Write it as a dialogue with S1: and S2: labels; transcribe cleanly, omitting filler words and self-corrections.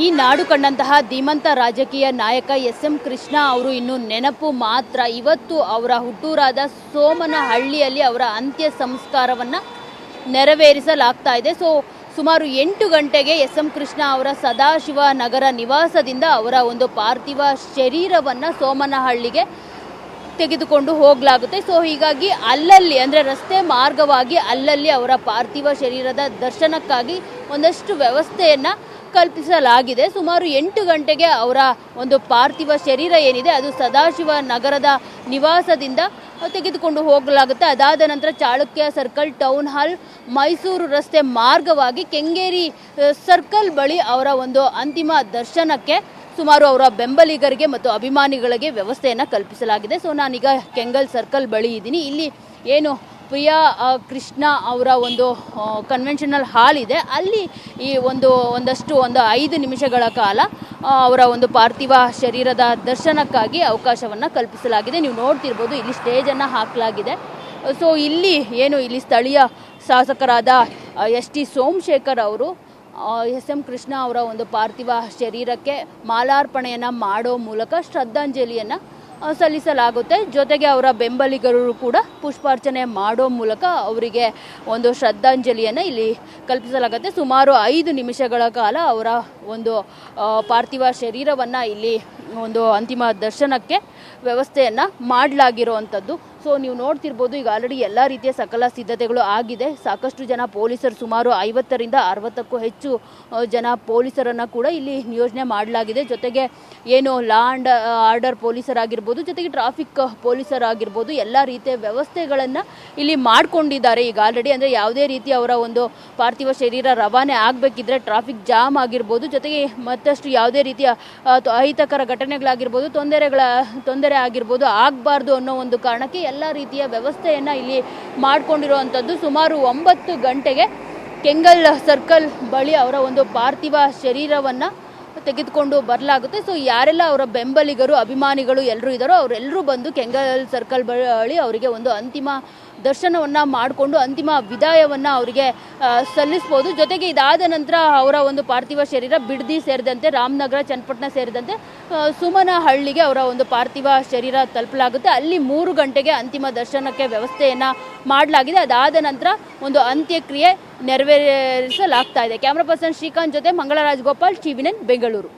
S1: ಈ ನಾಡು ಕಂಡಂತಹ ಧೀಮಂತ ರಾಜಕೀಯ ನಾಯಕ ಎಸ್.ಎಂ. ಕೃಷ್ಣ ಅವರು ಇನ್ನು ನೆನಪು ಮಾತ್ರ. ಇವತ್ತು ಅವರ ಹುಟ್ಟೂರಾದ ಸೋಮನಹಳ್ಳಿಯಲ್ಲಿ ಅವರ ಅಂತ್ಯ ಸಂಸ್ಕಾರವನ್ನು ನೆರವೇರಿಸಲಾಗ್ತಾ ಇದೆ. ಸುಮಾರು 8 ಗಂಟೆಗೆ ಎಸ್.ಎಂ. ಕೃಷ್ಣ ಅವರ ಸದಾಶಿವ ನಗರ ನಿವಾಸದಿಂದ ಅವರ ಒಂದು ಪಾರ್ಥಿವ ಶರೀರವನ್ನು ಸೋಮನಹಳ್ಳಿಗೆ ತೆಗೆದುಕೊಂಡು ಹೋಗಲಾಗುತ್ತೆ. ಹೀಗಾಗಿ ಅಲ್ಲಲ್ಲಿ ಅಂದರೆ ರಸ್ತೆ ಮಾರ್ಗವಾಗಿ ಅಲ್ಲಲ್ಲಿ ಅವರ ಪಾರ್ಥಿವ ಶರೀರದ ದರ್ಶನಕ್ಕಾಗಿ ಒಂದಷ್ಟು ವ್ಯವಸ್ಥೆಯನ್ನು ಕಲ್ಪಿಸಲಾಗಿದೆ. ಸುಮಾರು 8 ಗಂಟೆಗೆ ಅವರ ಒಂದು ಪಾರ್ಥಿವ ಶರೀರ ಏನಿದೆ ಅದು ಸದಾಶಿವ ನಗರದ ನಿವಾಸದಿಂದ ತೆಗೆದುಕೊಂಡು ಹೋಗಲಾಗುತ್ತೆ. ಅದಾದ ನಂತರ Chalukya circle, town hall, Mysuru ರಸ್ತೆ ಮಾರ್ಗವಾಗಿ ಕೆಂಗೇರಿ ಸರ್ಕಲ್ ಬಳಿ ಅವರ ಒಂದು ಅಂತಿಮ ದರ್ಶನಕ್ಕೆ ಸುಮಾರು ಅವರ ಬೆಂಬಲಿಗರಿಗೆ ಮತ್ತು ಅಭಿಮಾನಿಗಳಿಗೆ ವ್ಯವಸ್ಥೆಯನ್ನು ಕಲ್ಪಿಸಲಾಗಿದೆ. ನಾನೀಗ ಕೆಂಗಲ್ ಸರ್ಕಲ್ ಬಳಿ ಇದ್ದೀನಿ. ಇಲ್ಲಿ ಏನು ಪ್ರಿಯಾ ಕೃಷ್ಣ ಅವರ ಒಂದು ಕನ್ವೆನ್ಷನಲ್ ಹಾಲ್ ಇದೆ, ಅಲ್ಲಿ ಈ ಒಂದು 5 ನಿಮಿಷಗಳ ಕಾಲ ಅವರ ಒಂದು ಪಾರ್ಥಿವ ಶರೀರದ ದರ್ಶನಕ್ಕಾಗಿ ಅವಕಾಶವನ್ನು ಕಲ್ಪಿಸಲಾಗಿದೆ. ನೀವು ನೋಡ್ತಿರ್ಬೋದು, ಇಲ್ಲಿ ಸ್ಟೇಜನ್ನು ಹಾಕಲಾಗಿದೆ. ಇಲ್ಲಿ ಸ್ಥಳೀಯ ಶಾಸಕರಾದ ಎಸ್.ಟಿ. ಸೋಮಶೇಖರ್ ಅವರು ಎಸ್.ಎಂ. ಕೃಷ್ಣ ಅವರ ಒಂದು ಪಾರ್ಥಿವ ಶರೀರಕ್ಕೆ ಮಾಲಾರ್ಪಣೆಯನ್ನು ಮಾಡೋ ಮೂಲಕ ಶ್ರದ್ಧಾಂಜಲಿಯನ್ನು ಸಲ್ಲಿಸಲಾಗುತ್ತೆ. ಜೊತೆಗೆ ಅವರ ಬೆಂಬಲಿಗರು ಕೂಡ ಪುಷ್ಪಾರ್ಚನೆ ಮಾಡೋ ಮೂಲಕ ಅವರಿಗೆ ಒಂದು ಶ್ರದ್ಧಾಂಜಲಿಯನ್ನು ಇಲ್ಲಿ ಕಲ್ಪಿಸಲಾಗುತ್ತೆ. ಸುಮಾರು 5 ನಿಮಿಷಗಳ ಕಾಲ ಅವರ ಒಂದು ಪಾರ್ಥಿವ ಶರೀರವನ್ನು ಇಲ್ಲಿ ಒಂದು ಅಂತಿಮ ದರ್ಶನಕ್ಕೆ ವ್ಯವಸ್ಥೆಯನ್ನು ಮಾಡಲಾಗಿರುವಂಥದ್ದು. ನೀವು ನೋಡ್ತಿರ್ಬೋದು, ಈಗ ಆಲ್ರೆಡಿ ಎಲ್ಲ ರೀತಿಯ ಸಕಲ ಸಿದ್ಧತೆಗಳು ಆಗಿದೆ. ಸಾಕಷ್ಟು ಜನ ಪೊಲೀಸರು, ಸುಮಾರು 50ರಿಂದ 60ಕ್ಕೂ ಹೆಚ್ಚು ಜನ ಪೊಲೀಸರನ್ನು ಕೂಡ ಇಲ್ಲಿ ನಿಯೋಜನೆ ಮಾಡಲಾಗಿದೆ. ಜೊತೆಗೆ ಏನು ಲಾ ಆ್ಯಂಡ್ ಆರ್ಡರ್ ಪೊಲೀಸರಾಗಿರ್ಬೋದು, ಜೊತೆಗೆ ಟ್ರಾಫಿಕ್ ಪೊಲೀಸರಾಗಿರ್ಬೋದು, ಎಲ್ಲ ರೀತಿಯ ವ್ಯವಸ್ಥೆಗಳನ್ನು ಇಲ್ಲಿ ಮಾಡಿಕೊಂಡಿದ್ದಾರೆ ಈಗ ಆಲ್ರೆಡಿ. ಅಂದರೆ ಯಾವುದೇ ರೀತಿ ಅವರ ಒಂದು ಪಾರ್ಥಿವ ಶರೀರ ರವಾನೆ ಆಗಬೇಕಿದ್ರೆ ಟ್ರಾಫಿಕ್ ಜಾಮ್ ಆಗಿರ್ಬೋದು, ಜೊತೆಗೆ ಮತ್ತಷ್ಟು ಯಾವುದೇ ರೀತಿಯ ಅಹಿತಕರ ಘಟನೆಗಳಾಗಿರ್ಬೋದು, ತೊಂದರೆ ಆಗಿರ್ಬೋದು ಆಗಬಾರ್ದು ಅನ್ನೋ ಒಂದು ಕಾರಣಕ್ಕೆ ಎಲ್ಲ ರೀತಿಯ ವ್ಯವಸ್ಥೆಯನ್ನು ಇಲ್ಲಿ ಮಾಡಿಕೊಂಡಿರುವಂಥದ್ದು. ಸುಮಾರು 9 ಗಂಟೆಗೆ ಕೆಂಗಲ್ ಸರ್ಕಲ್ ಬಳಿ ಅವರ ಒಂದು ಪಾರ್ಥಿವ ಶರೀರವನ್ನು ತೆಗೆದುಕೊಂಡು ಬರಲಾಗುತ್ತೆ. ಯಾರೆಲ್ಲ ಅವರ ಬೆಂಬಲಿಗರು, ಅಭಿಮಾನಿಗಳು ಎಲ್ಲರೂ ಇದ್ದಾರೋ ಅವರೆಲ್ಲರೂ ಬಂದು ಕೆಂಗಲ್ ಸರ್ಕಲ್ ಬಳಿ ಅವರಿಗೆ ಒಂದು ಅಂತಿಮ ದರ್ಶನವನ್ನು ಮಾಡಿಕೊಂಡು ಅಂತಿಮ ವಿದಾಯವನ್ನು ಅವರಿಗೆ ಸಲ್ಲಿಸ್ಬೋದು. ಜೊತೆಗೆ ಇದಾದ ನಂತರ ಅವರ ಒಂದು ಪಾರ್ಥಿವ ಶರೀರ ಬಿಡದಿ ಸೇರಿದಂತೆ ರಾಮನಗರ, ಚನ್ನಪಟ್ಟಣ ಸೇರಿದಂತೆ ಸುಮನಹಳ್ಳಿಗೆ ಅವರ ಒಂದು ಪಾರ್ಥಿವ ಶರೀರ ತಲುಪಲಾಗುತ್ತೆ. ಅಲ್ಲಿ 3 ಗಂಟೆಗೆ ಅಂತಿಮ ದರ್ಶನಕ್ಕೆ ವ್ಯವಸ್ಥೆಯನ್ನು ಮಾಡಲಾಗಿದೆ. ಅದಾದ ನಂತರ ಒಂದು ಅಂತ್ಯಕ್ರಿಯೆ ನೆರವೇರಿಸಲಾಗ್ತಾ ಇದೆ. ಕ್ಯಾಮ್ರಾ ಪರ್ಸನ್ ಶ್ರೀಕಾಂತ್ ಜೊತೆ ಮಂಗಳ ರಾಜಗೋಪಾಲ್, ಟಿವಿ9 ಬೆಂಗಳೂರು.